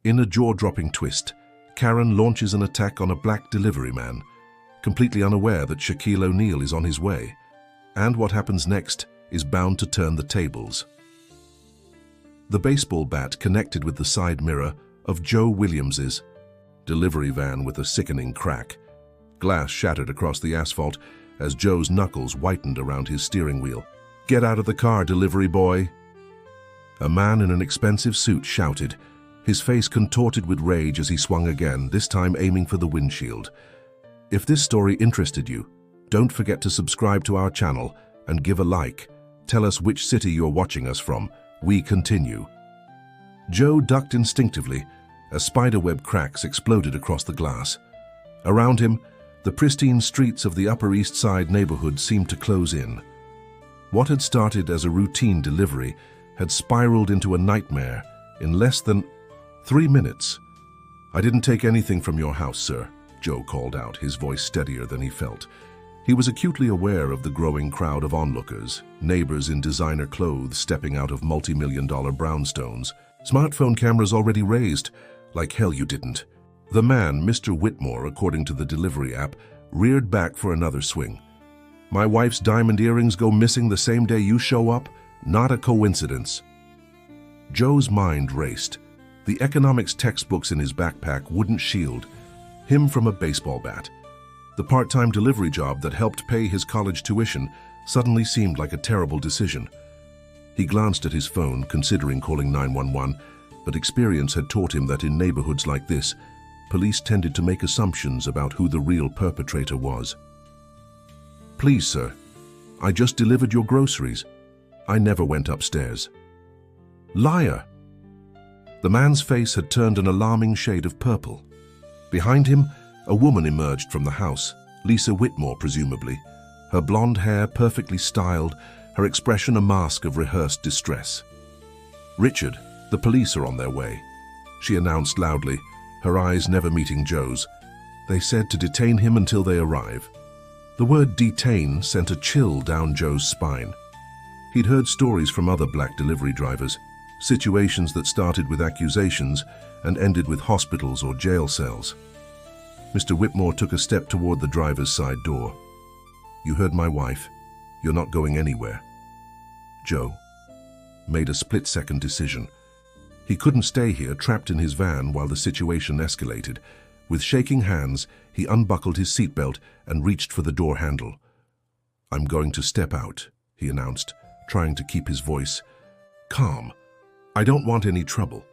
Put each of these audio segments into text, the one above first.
In a jaw-dropping twist, Karen launches an attack on a black delivery man, completely unaware that Shaquille O'Neal is on his way. And what happens next is bound to turn the tables. The baseball bat connected with the side mirror of Joe Williams's delivery van with a sickening crack. Glass shattered across the asphalt as Joe's knuckles whitened around his steering wheel. "Get out of the car, delivery boy!" A man in an expensive suit shouted, his face contorted with rage as he swung again, this time aiming for the windshield. If this story interested you, don't forget to subscribe to our channel and give a like. Tell us which city you're watching us from. We continue. Joe ducked instinctively as spiderweb cracks exploded across the glass. Around him, the pristine streets of the Upper East Side neighborhood seemed to close in. What had started as a routine delivery had spiraled into a nightmare in less than 3 minutes. "I didn't take anything from your house, sir," Joe called out, his voice steadier than he felt. He was acutely aware of the growing crowd of onlookers, neighbors in designer clothes stepping out of multi-million-dollar brownstones. Smartphone cameras already raised. Like hell you didn't. The man, Mr. Whitmore, according to the delivery app, reared back for another swing. "My wife's diamond earrings go missing the same day you show up? Not a coincidence." Joe's mind raced. The economics textbooks in his backpack wouldn't shield him from a baseball bat. The part-time delivery job that helped pay his college tuition suddenly seemed like a terrible decision. He glanced at his phone, considering calling 911, but experience had taught him that in neighborhoods like this, police tended to make assumptions about who the real perpetrator was. "Please, sir, I just delivered your groceries. I never went upstairs." "Liar!" The man's face had turned an alarming shade of purple. Behind him, a woman emerged from the house, Lisa Whitmore presumably, her blonde hair perfectly styled, her expression a mask of rehearsed distress. "Richard, the police are on their way," she announced loudly, her eyes never meeting Joe's. "They said to detain him until they arrive." The word detain sent a chill down Joe's spine. He'd heard stories from other black delivery drivers, situations that started with accusations and ended with hospitals or jail cells. Mr. Whitmore took a step toward the driver's side door. "You heard my wife. You're not going anywhere." Joe made a split-second decision. He couldn't stay here, trapped in his van, while the situation escalated. With shaking hands, he unbuckled his seatbelt and reached for the door handle. "I'm going to step out," he announced, trying to keep his voice calm. "I don't want any trouble."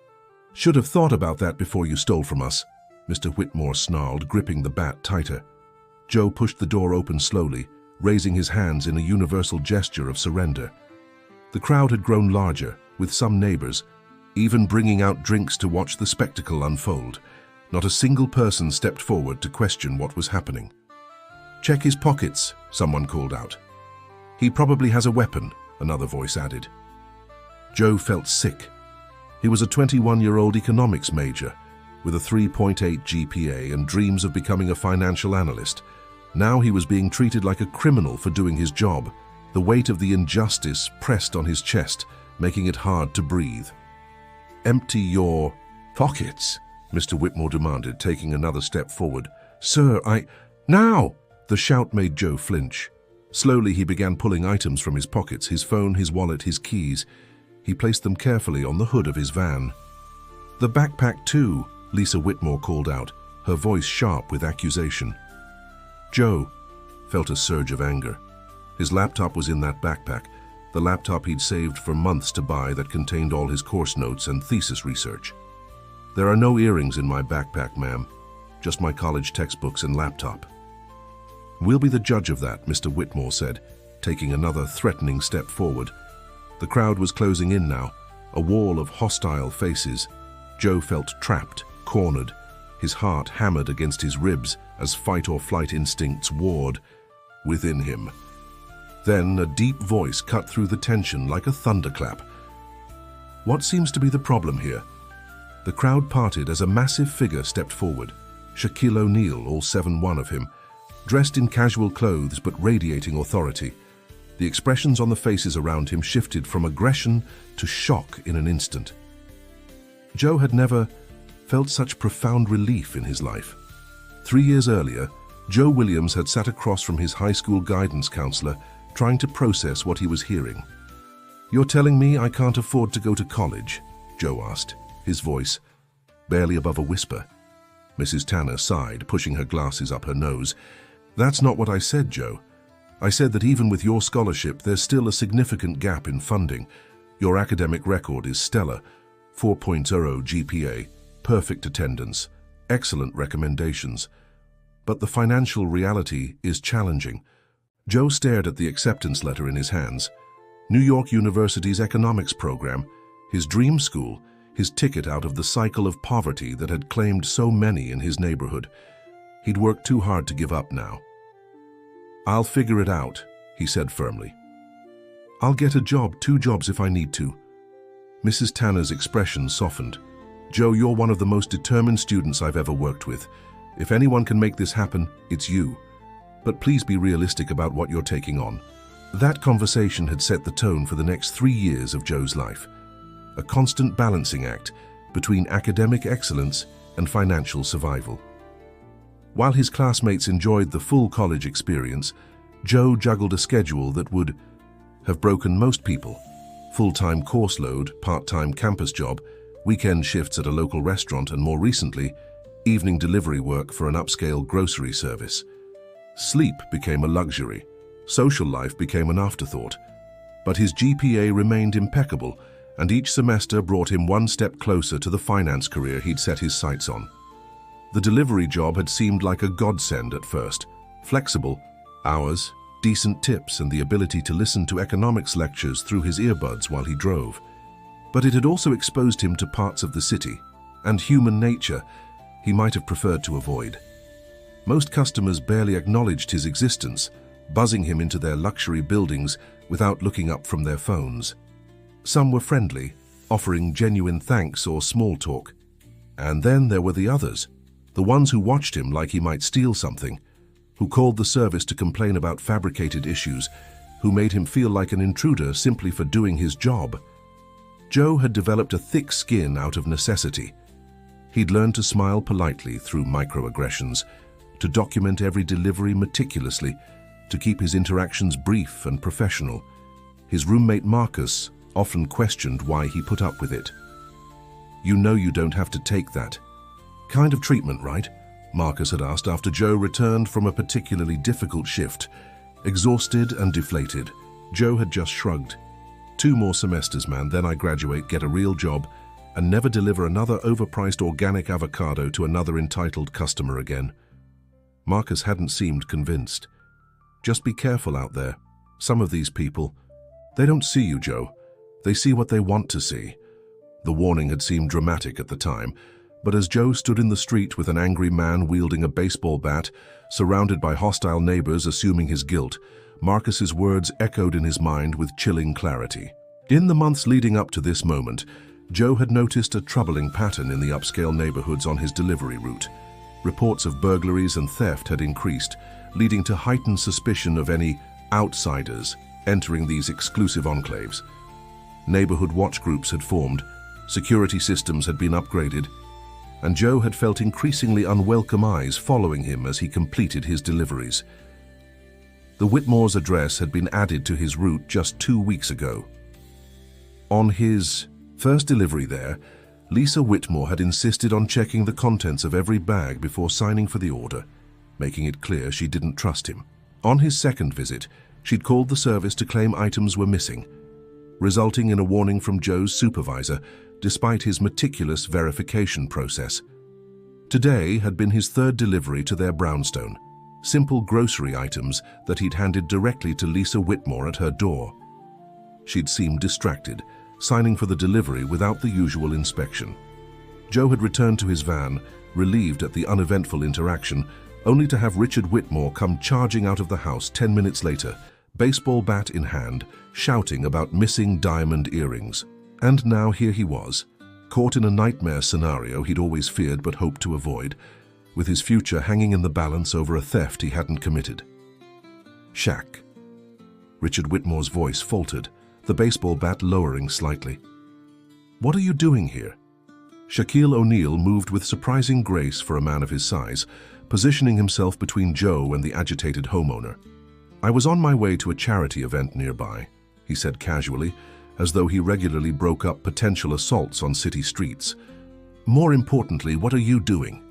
"Should have thought about that before you stole from us," Mr. Whitmore snarled, gripping the bat tighter. Joe pushed the door open slowly, raising his hands in a universal gesture of surrender. The crowd had grown larger, with some neighbors even bringing out drinks to watch the spectacle unfold. Not a single person stepped forward to question what was happening. "Check his pockets," someone called out. "He probably has a weapon," another voice added. Joe felt sick. He was a 21-year-old economics major with a 3.8 GPA and dreams of becoming a financial analyst. Now he was being treated like a criminal for doing his job. The weight of the injustice pressed on his chest, making it hard to breathe. "Empty your pockets," Mr. Whitmore demanded, taking another step forward. "Sir, Now!" The shout made Joe flinch. Slowly he began pulling items from his pockets, his phone, his wallet, his keys. He placed them carefully on the hood of his van. "The backpack too," Lisa Whitmore called out, her voice sharp with accusation. Joe felt a surge of anger. His laptop was in that backpack, the laptop he'd saved for months to buy that contained all his course notes and thesis research. "There are no earrings in my backpack, ma'am. Just my college textbooks and laptop." "We'll be the judge of that," Mr. Whitmore said, taking another threatening step forward. The crowd was closing in now, a wall of hostile faces. Joe felt trapped, cornered, his heart hammered against his ribs as fight-or-flight instincts warred within him. Then a deep voice cut through the tension like a thunderclap. "What seems to be the problem here?" The crowd parted as a massive figure stepped forward, Shaquille O'Neal, all 7'1" of him, dressed in casual clothes but radiating authority. The expressions on the faces around him shifted from aggression to shock in an instant. Joe had never felt such profound relief in his life. 3 years earlier, Joe Williams had sat across from his high school guidance counselor, trying to process what he was hearing. "You're telling me I can't afford to go to college?" Joe asked, his voice barely above a whisper. Mrs. Tanner sighed, pushing her glasses up her nose. "That's not what I said, Joe. I said that even with your scholarship, there's still a significant gap in funding. Your academic record is stellar. 4.0 GPA, perfect attendance, excellent recommendations. But the financial reality is challenging." Joe stared at the acceptance letter in his hands. New York University's economics program, his dream school, his ticket out of the cycle of poverty that had claimed so many in his neighborhood. He'd worked too hard to give up now. "I'll figure it out," he said firmly. "I'll get a job, 2 jobs if I need to." Mrs. Tanner's expression softened. "Joe, you're one of the most determined students I've ever worked with. If anyone can make this happen, it's you. But please be realistic about what you're taking on." That conversation had set the tone for the next 3 years of Joe's life. A constant balancing act between academic excellence and financial survival. While his classmates enjoyed the full college experience, Joe juggled a schedule that would have broken most people. Full-time course load, part-time campus job, weekend shifts at a local restaurant, and more recently, evening delivery work for an upscale grocery service. Sleep became a luxury. Social life became an afterthought. But his GPA remained impeccable, and each semester brought him one step closer to the finance career he'd set his sights on. The delivery job had seemed like a godsend at first. Flexible hours, decent tips, and the ability to listen to economics lectures through his earbuds while he drove. But it had also exposed him to parts of the city and human nature he might have preferred to avoid. Most customers barely acknowledged his existence, buzzing him into their luxury buildings without looking up from their phones. Some were friendly, offering genuine thanks or small talk. And then there were the others, the ones who watched him like he might steal something, who called the service to complain about fabricated issues, who made him feel like an intruder simply for doing his job. Joe had developed a thick skin out of necessity. He'd learned to smile politely through microaggressions, to document every delivery meticulously, to keep his interactions brief and professional. His roommate Marcus often questioned why he put up with it. "You know you don't have to take that kind of treatment, right?" Marcus had asked after Joe returned from a particularly difficult shift. Exhausted and deflated, Joe had just shrugged. 2 more semesters, man, then I graduate, get a real job, and never deliver another overpriced organic avocado to another entitled customer again. Marcus hadn't seemed convinced. "Just be careful out there. Some of these people, they don't see you, Joe. They see what they want to see." The warning had seemed dramatic at the time, but as Joe stood in the street with an angry man wielding a baseball bat, surrounded by hostile neighbors assuming his guilt, Marcus's words echoed in his mind with chilling clarity. In the months leading up to this moment, Joe had noticed a troubling pattern in the upscale neighborhoods on his delivery route. Reports of burglaries and theft had increased, leading to heightened suspicion of any outsiders entering these exclusive enclaves. Neighborhood watch groups had formed, security systems had been upgraded, and Joe had felt increasingly unwelcome eyes following him as he completed his deliveries. The Whitmore's address had been added to his route just 2 weeks ago. On his first delivery there, Lisa Whitmore had insisted on checking the contents of every bag before signing for the order, making it clear she didn't trust him. On his second visit, she'd called the service to claim items were missing, resulting in a warning from Joe's supervisor, despite his meticulous verification process. Today had been his 3rd delivery to their brownstone, simple grocery items that he'd handed directly to Lisa Whitmore at her door. She'd seemed distracted, signing for the delivery without the usual inspection. Joe had returned to his van, relieved at the uneventful interaction, only to have Richard Whitmore come charging out of the house 10 minutes later, baseball bat in hand, shouting about missing diamond earrings. And now here he was, caught in a nightmare scenario he'd always feared but hoped to avoid, with his future hanging in the balance over a theft he hadn't committed. "Shaq." Richard Whitmore's voice faltered, the baseball bat lowering slightly. "What are you doing here?" Shaquille O'Neal moved with surprising grace for a man of his size, positioning himself between Joe and the agitated homeowner. "I was on my way to a charity event nearby," he said casually, as though he regularly broke up potential assaults on city streets. "More importantly, what are you doing?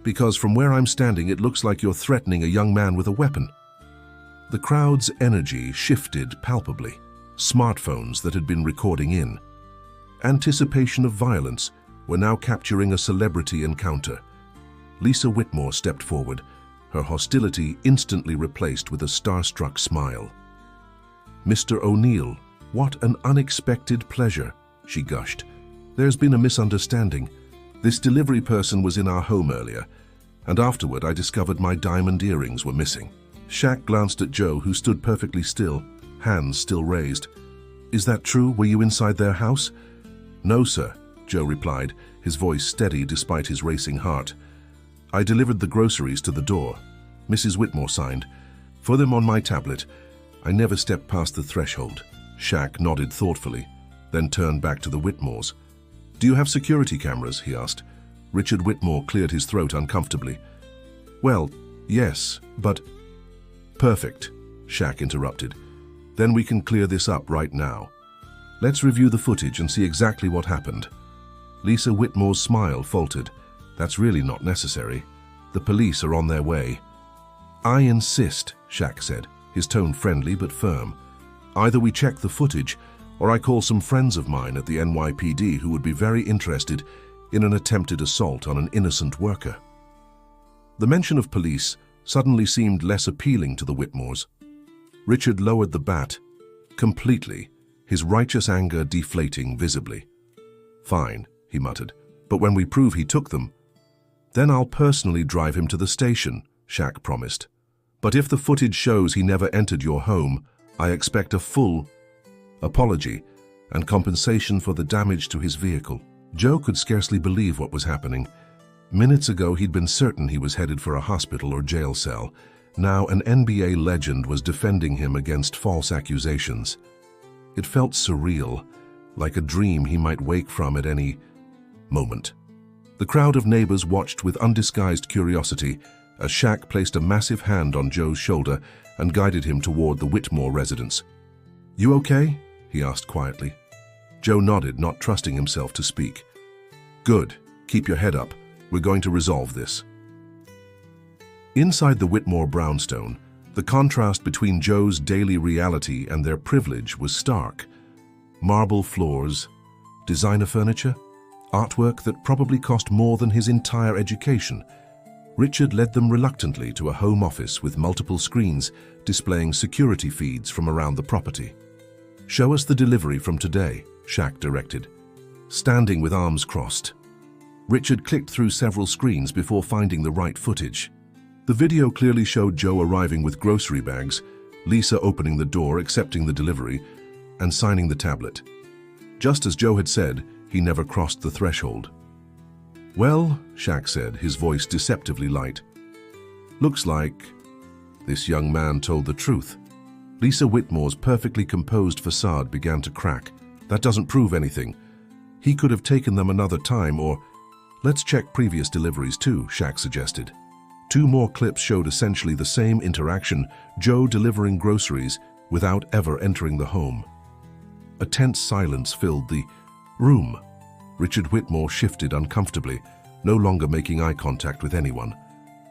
Because from where I'm standing, it looks like you're threatening a young man with a weapon." The crowd's energy shifted palpably. Smartphones that had been recording in anticipation of violence were now capturing a celebrity encounter. Lisa Whitmore stepped forward, her hostility instantly replaced with a starstruck smile. "Mr. O'Neal, what an unexpected pleasure," she gushed. "There's been a misunderstanding. This delivery person was in our home earlier, and afterward I discovered my diamond earrings were missing." Shaq glanced at Joe, who stood perfectly still, hands still raised. "Is that true? Were you inside their house?" "No, sir," Joe replied, his voice steady despite his racing heart. "I delivered the groceries to the door. Mrs. Whitmore signed for them on my tablet. I never stepped past the threshold." Shaq nodded thoughtfully, then turned back to the Whitmores. "Do you have security cameras?" he asked. Richard Whitmore cleared his throat uncomfortably. "Well, yes, but—" "Perfect," Shaq interrupted. "Then we can clear this up right now. Let's review the footage and see exactly what happened." Lisa Whitmore's smile faltered. "That's really not necessary. The police are on their way." "I insist," Shaq said, his tone friendly but firm. "Either we check the footage, or I call some friends of mine at the NYPD who would be very interested in an attempted assault on an innocent worker." The mention of police suddenly seemed less appealing to the Whitmores. Richard lowered the bat completely, his righteous anger deflating visibly. "Fine," he muttered, "but when we prove he took them, then I'll personally drive him to the station," Shaq promised. "But if the footage shows he never entered your home, I expect a full apology and compensation for the damage to his vehicle." Joe could scarcely believe what was happening. Minutes ago, he'd been certain he was headed for a hospital or jail cell. Now an NBA legend was defending him against false accusations. It felt surreal, like a dream he might wake from at any moment. The crowd of neighbors watched with undisguised curiosity as Shaq placed a massive hand on Joe's shoulder and guided him toward the Whitmore residence. "You okay?" he asked quietly. Joe nodded, not trusting himself to speak. "Good. Keep your head up. We're going to resolve this." Inside the Whitmore brownstone, the contrast between Joe's daily reality and their privilege was stark. Marble floors, designer furniture, artwork that probably cost more than his entire education. Richard led them reluctantly to a home office with multiple screens displaying security feeds from around the property. "Show us the delivery from today," Shaq directed, standing with arms crossed. Richard clicked through several screens before finding the right footage. The video clearly showed Joe arriving with grocery bags, Lisa opening the door, accepting the delivery, and signing the tablet. Just as Joe had said, he never crossed the threshold. "Well," Shaq said, his voice deceptively light, "looks like this young man told the truth." Lisa Whitmore's perfectly composed facade began to crack. "That doesn't prove anything. He could have taken them another time, or—" "Let's check previous deliveries too," Shaq suggested. Two more clips showed essentially the same interaction, Joe delivering groceries without ever entering the home. A tense silence filled the room. Richard Whitmore shifted uncomfortably, no longer making eye contact with anyone.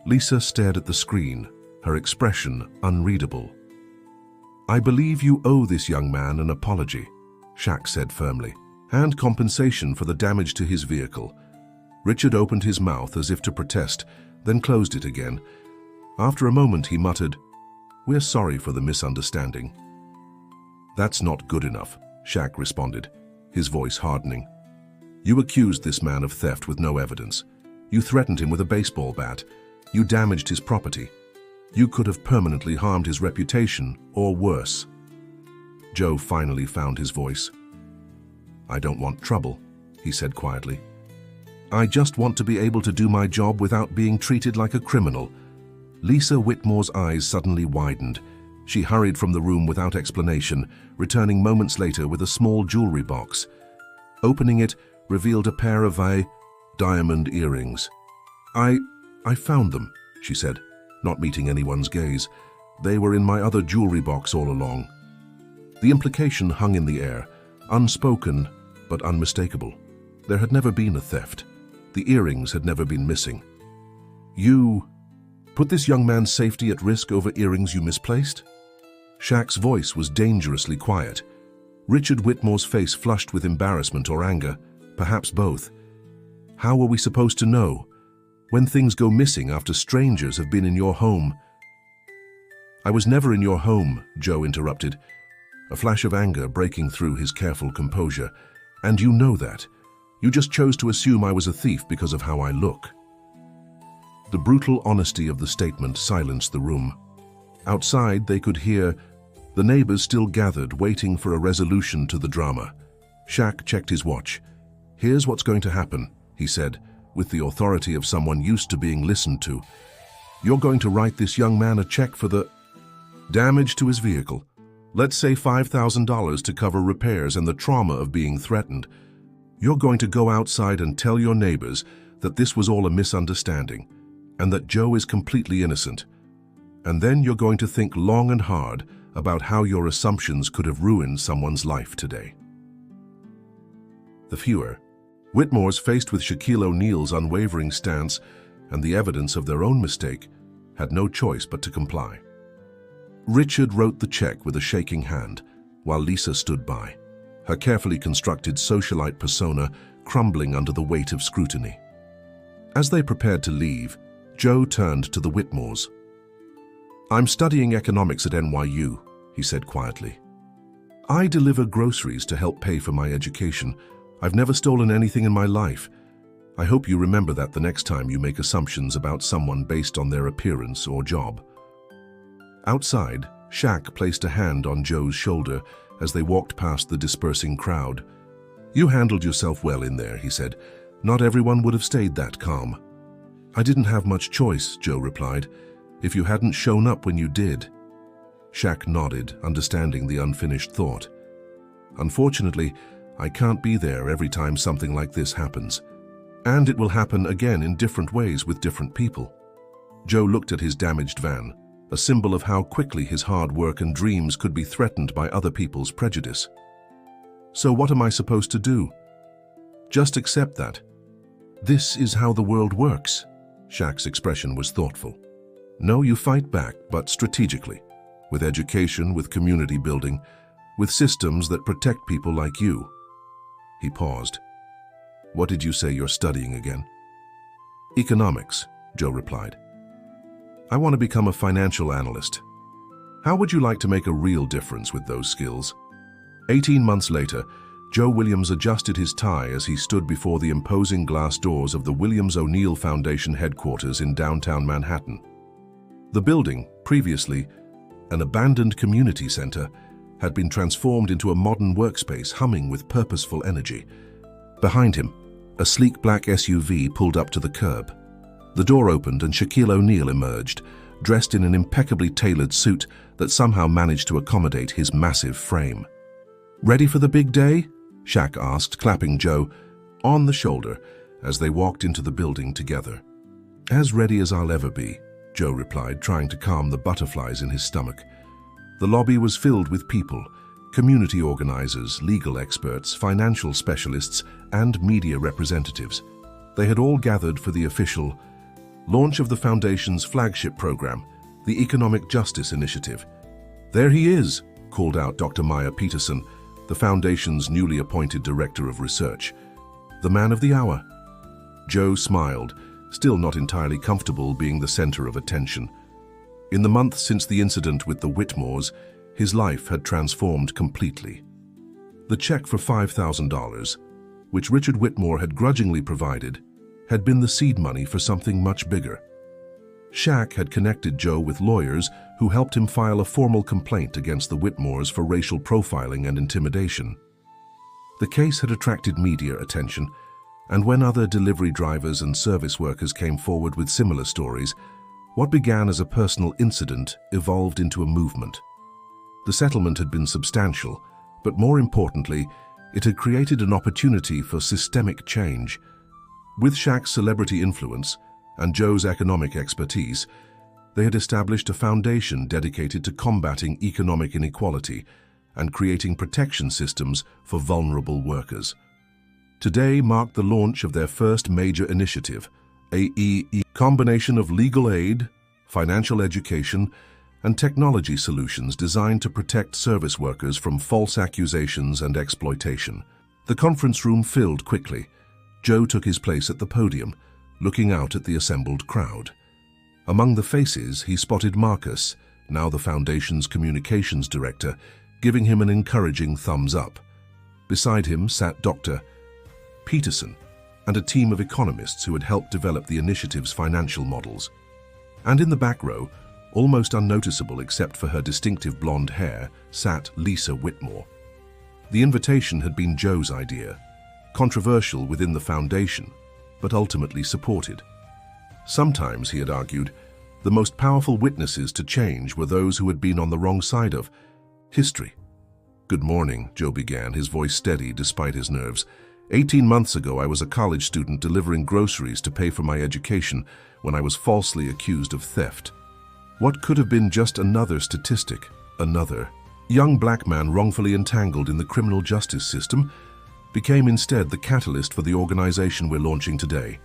Lisa stared at the screen, her expression unreadable. "I believe you owe this young man an apology," Shaq said firmly, "and compensation for the damage to his vehicle." Richard opened his mouth as if to protest, then closed it again. After a moment, he muttered, "We're sorry for the misunderstanding." "That's not good enough," Shaq responded, his voice hardening. "You accused this man of theft with no evidence. You threatened him with a baseball bat. You damaged his property. You could have permanently harmed his reputation, or worse." Joe finally found his voice. "I don't want trouble," he said quietly. "I just want to be able to do my job without being treated like a criminal." Lisa Whitmore's eyes suddenly widened. She hurried from the room without explanation, returning moments later with a small jewelry box. Opening it revealed a pair of Diamond earrings. I found them, she said, not meeting anyone's gaze. They were in my other jewelry box all along. The implication hung in the air, unspoken but unmistakable. There had never been a theft. The earrings had never been missing. You put this young man's safety at risk over earrings you misplaced? Shaq's voice was dangerously quiet. Richard Whitmore's face flushed with embarrassment or anger, perhaps both. How were we supposed to know? When things go missing after strangers have been in your home? I was never in your home, Joe interrupted, a flash of anger breaking through his careful composure. And you know that. You just chose to assume I was a thief because of how I look. The brutal honesty of the statement silenced the room. Outside, they could hear the neighbors still gathered, waiting for a resolution to the drama. Shaq checked his watch. Here's what's going to happen, he said, with the authority of someone used to being listened to. You're going to write this young man a check for the damage to his vehicle. Let's say $5,000 to cover repairs and the trauma of being threatened. You're going to go outside and tell your neighbors that this was all a misunderstanding and that Joe is completely innocent. And then you're going to think long and hard about how your assumptions could have ruined someone's life today. The fewer. Whitmore's, faced with Shaquille O'Neal's unwavering stance and the evidence of their own mistake, had no choice but to comply. Richard wrote the check with a shaking hand, while Lisa stood by, her carefully constructed socialite persona crumbling under the weight of scrutiny. As they prepared to leave, Joe turned to the Whitmores. I'm studying economics at NYU, he said quietly. I deliver groceries to help pay for my education. I've never stolen anything in my life. I hope you remember that the next time you make assumptions about someone based on their appearance or job. Outside, Shaq placed a hand on Joe's shoulder as they walked past the dispersing crowd. You handled yourself well in there, he said. Not everyone would have stayed that calm. I didn't have much choice, Joe replied, if you hadn't shown up when you did. Shaq nodded, understanding the unfinished thought. Unfortunately, I can't be there every time something like this happens. And it will happen again in different ways with different people. Joe looked at his damaged van, a symbol of how quickly his hard work and dreams could be threatened by other people's prejudice. So what am I supposed to do? Just accept that. This is how the world works. Shaq's expression was thoughtful. No, you fight back, but strategically, with education, with community building, with systems that protect people like you. He paused. What did you say you're studying again? Economics, Joe replied. I want to become a financial analyst. How would you like to make a real difference with those skills? 18 months later, Joe Williams adjusted his tie as he stood before the imposing glass doors of the Williams O'Neal Foundation headquarters in downtown Manhattan. The building, previously an abandoned community center, had been transformed into a modern workspace humming with purposeful energy. Behind him, a sleek black SUV pulled up to the curb. The door opened and Shaquille O'Neal emerged, dressed in an impeccably tailored suit that somehow managed to accommodate his massive frame. Ready for the big day? Shaq asked, clapping Joe on the shoulder as they walked into the building together. As ready as I'll ever be, Joe replied, trying to calm the butterflies in his stomach. The lobby was filled with people, community organizers, legal experts, financial specialists, and media representatives. They had all gathered for the official launch of the Foundation's flagship program, the Economic Justice Initiative. There he is, called out Dr. Maya Peterson, the Foundation's newly appointed Director of Research. The man of the hour. Joe smiled, still not entirely comfortable being the center of attention. In the months since the incident with the Whitmores, his life had transformed completely. The check for $5,000, which Richard Whitmore had grudgingly provided, had been the seed money for something much bigger. Shaq had connected Joe with lawyers who helped him file a formal complaint against the Whitmores for racial profiling and intimidation. The case had attracted media attention, and when other delivery drivers and service workers came forward with similar stories, what began as a personal incident evolved into a movement. The settlement had been substantial, but more importantly, it had created an opportunity for systemic change. With Shaq's celebrity influence and Joe's economic expertise, they had established a foundation dedicated to combating economic inequality and creating protection systems for vulnerable workers. Today marked the launch of their first major initiative, a combination of legal aid, financial education, and technology solutions designed to protect service workers from false accusations and exploitation. The conference room filled quickly. Joe took his place at the podium, looking out at the assembled crowd. Among the faces, he spotted Marcus, now the Foundation's communications director, giving him an encouraging thumbs up. Beside him sat Dr. Peterson and a team of economists who had helped develop the initiative's financial models. And in the back row, almost unnoticeable except for her distinctive blonde hair, sat Lisa Whitmore. The invitation had been Joe's idea, controversial within the Foundation, but ultimately supported. Sometimes, he had argued, the most powerful witnesses to change were those who had been on the wrong side of history. "Good morning," Joe began, his voice steady despite his nerves. 18 months ago, I was a college student delivering groceries to pay for my education when I was falsely accused of theft. What could have been just another statistic, another young black man wrongfully entangled in the criminal justice system, became instead the catalyst for the organization we're launching today.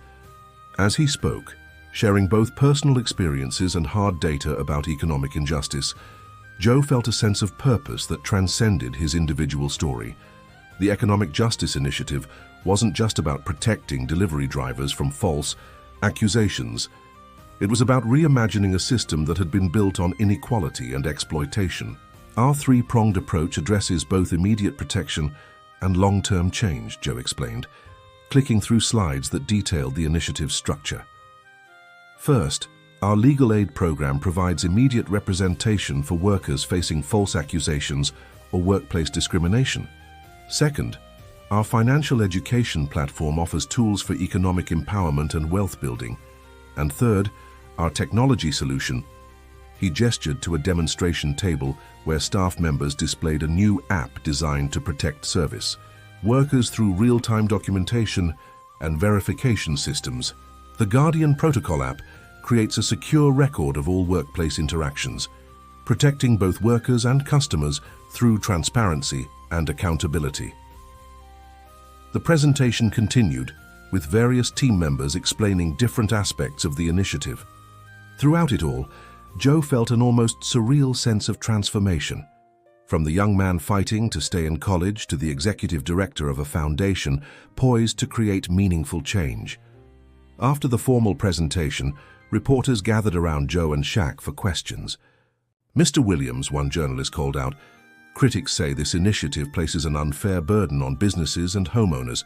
As he spoke, sharing both personal experiences and hard data about economic injustice, Joe felt a sense of purpose that transcended his individual story. The Economic Justice Initiative wasn't just about protecting delivery drivers from false accusations. It was about reimagining a system that had been built on inequality and exploitation. Our three-pronged approach addresses both immediate protection and long-term change, Joe explained, clicking through slides that detailed the initiative's structure. First, our legal aid program provides immediate representation for workers facing false accusations or workplace discrimination. Second, our financial education platform offers tools for economic empowerment and wealth building. And third, our technology solution. He gestured to a demonstration table where staff members displayed a new app designed to protect service workers through real-time documentation and verification systems. The Guardian Protocol app creates a secure record of all workplace interactions, protecting both workers and customers through transparency and accountability. The presentation continued, with various team members explaining different aspects of the initiative. Throughout it all, Joe felt an almost surreal sense of transformation. From the young man fighting to stay in college to the executive director of a foundation poised to create meaningful change. After the formal presentation, reporters gathered around Joe and Shaq for questions. "Mr. Williams," one journalist called out, "critics say this initiative places an unfair burden on businesses and homeowners.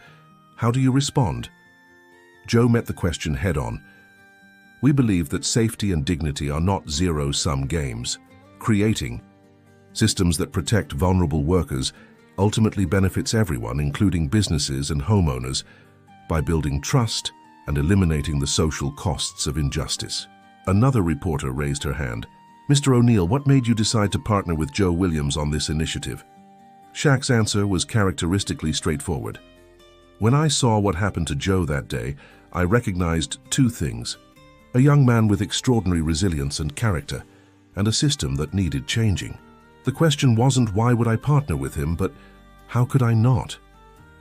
How do you respond?" Joe met the question head-on. "We believe that safety and dignity are not zero-sum games. Creating systems that protect vulnerable workers ultimately benefits everyone, including businesses and homeowners, by building trust and eliminating the social costs of injustice." Another reporter raised her hand. "Mr. O'Neal, what made you decide to partner with Joe Williams on this initiative?" Shaq's answer was characteristically straightforward. "When I saw what happened to Joe that day, I recognized two things: a young man with extraordinary resilience and character, and a system that needed changing. The question wasn't why would I partner with him, but how could I not?"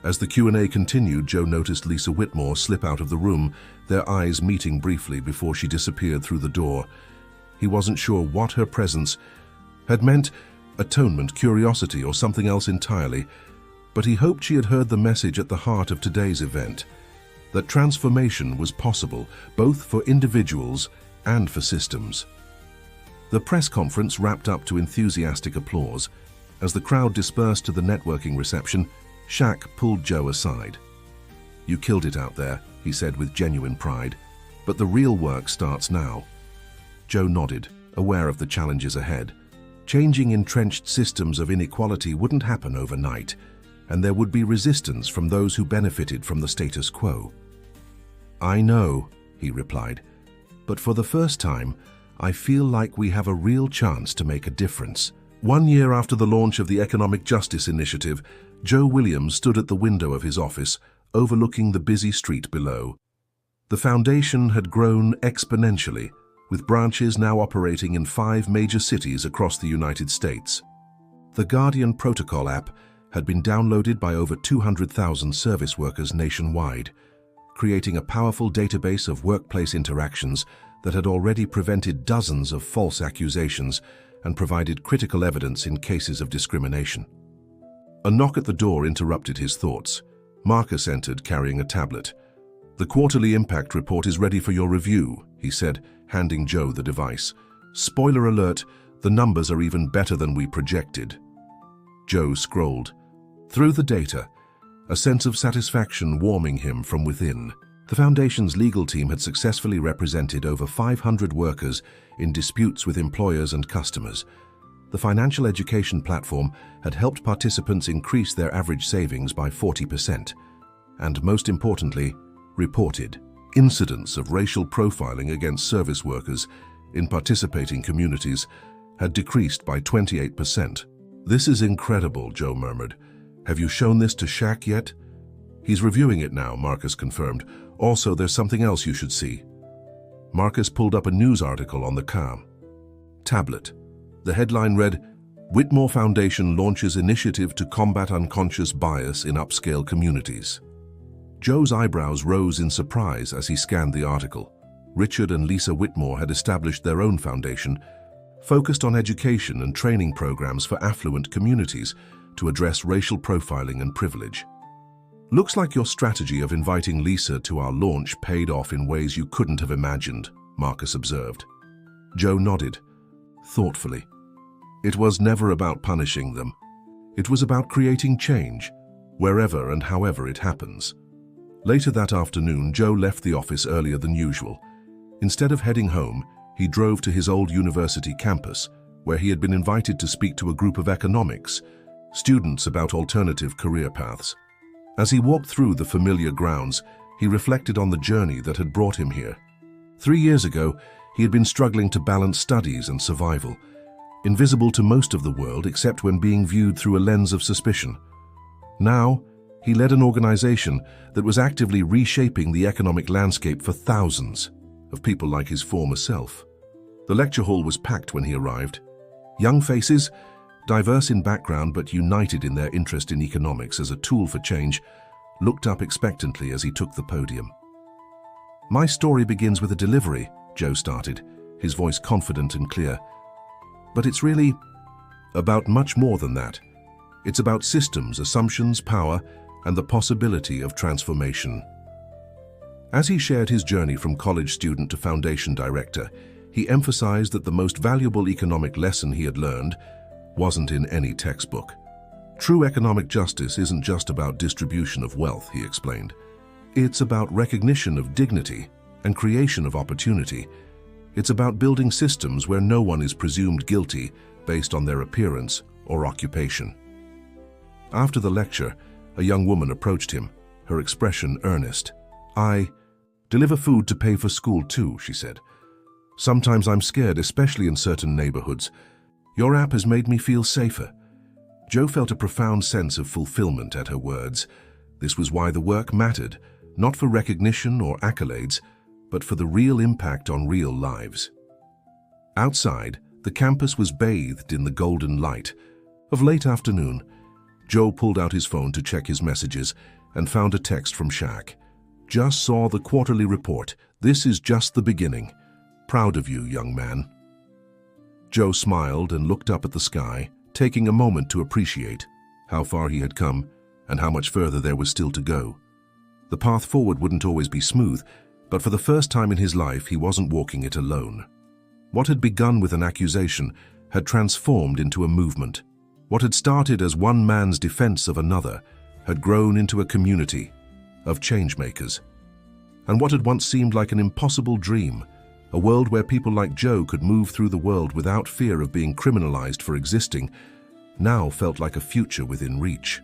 As the Q&A continued, Joe noticed Lisa Whitmore slip out of the room, their eyes meeting briefly before she disappeared through the door. He wasn't sure what her presence had meant, atonement, curiosity, or something else entirely, but he hoped she had heard the message at the heart of today's event, that transformation was possible, both for individuals and for systems. The press conference wrapped up to enthusiastic applause. As the crowd dispersed to the networking reception, Shaq pulled Joe aside. "You killed it out there," he said with genuine pride, "but the real work starts now." Joe nodded, aware of the challenges ahead. Changing entrenched systems of inequality wouldn't happen overnight, and there would be resistance from those who benefited from the status quo. "I know," he replied, "but for the first time, I feel like we have a real chance to make a difference." 1 year after the launch of the Economic Justice Initiative, Joe Williams stood at the window of his office, overlooking the busy street below. The foundation had grown exponentially, with branches now operating in 5 major cities across the United States. The Guardian Protocol app had been downloaded by over 200,000 service workers nationwide, creating a powerful database of workplace interactions that had already prevented dozens of false accusations and provided critical evidence in cases of discrimination. A knock at the door interrupted his thoughts. Marcus entered carrying a tablet. "The quarterly impact report is ready for your review," he said, handing Joe the device. "Spoiler alert, the numbers are even better than we projected." Joe scrolled. Through the data, a sense of satisfaction warming him from within. The Foundation's legal team had successfully represented over 500 workers in disputes with employers and customers. The financial education platform had helped participants increase their average savings by 40%, and most importantly, reported incidents of racial profiling against service workers in participating communities had decreased by 28%. "This is incredible," Joe murmured. "Have you shown this to Shaq yet?" "He's reviewing it now," Marcus confirmed. "Also, there's something else you should see." Marcus pulled up a news article on the tablet. The headline read, "Whitmore Foundation launches initiative to combat unconscious bias in upscale communities." Joe's eyebrows rose in surprise as he scanned the article. Richard and Lisa Whitmore had established their own foundation, focused on education and training programs for affluent communities to address racial profiling and privilege. "Looks like your strategy of inviting Lisa to our launch paid off in ways you couldn't have imagined," Marcus observed. Joe nodded, thoughtfully. It was never about punishing them. It was about creating change, wherever and however it happens. Later that afternoon, Joe left the office earlier than usual. Instead of heading home, he drove to his old university campus, where he had been invited to speak to a group of economics students about alternative career paths. As he walked through the familiar grounds, he reflected on the journey that had brought him here. 3 years ago, he had been struggling to balance studies and survival, invisible to most of the world except when being viewed through a lens of suspicion. Now, he led an organization that was actively reshaping the economic landscape for thousands of people like his former self. The lecture hall was packed when he arrived. Young faces, diverse in background but united in their interest in economics as a tool for change, looked up expectantly as he took the podium. "My story begins with a delivery," Joe started, his voice confident and clear. "But it's really about much more than that. It's about systems, assumptions, power, and the possibility of transformation." As he shared his journey from college student to foundation director, he emphasized that the most valuable economic lesson he had learned wasn't in any textbook. "True economic justice isn't just about distribution of wealth," he explained. "It's about recognition of dignity and creation of opportunity. It's about building systems where no one is presumed guilty based on their appearance or occupation." After the lecture, a young woman approached him, her expression earnest. "I deliver food to pay for school too," she said. "Sometimes I'm scared, especially in certain neighborhoods. Your app has made me feel safer." Joe felt a profound sense of fulfillment at her words. This was why the work mattered, not for recognition or accolades, but for the real impact on real lives. Outside, the campus was bathed in the golden light. Of late afternoon, Joe pulled out his phone to check his messages and found a text from Shaq. "Just saw the quarterly report. This is just the beginning. Proud of you, young man." Joe smiled and looked up at the sky, taking a moment to appreciate how far he had come and how much further there was still to go. The path forward wouldn't always be smooth, but for the first time in his life, he wasn't walking it alone. What had begun with an accusation had transformed into a movement. What had started as one man's defense of another had grown into a community of changemakers. And what had once seemed like an impossible dream, a world where people like Joe could move through the world without fear of being criminalized for existing, now felt like a future within reach.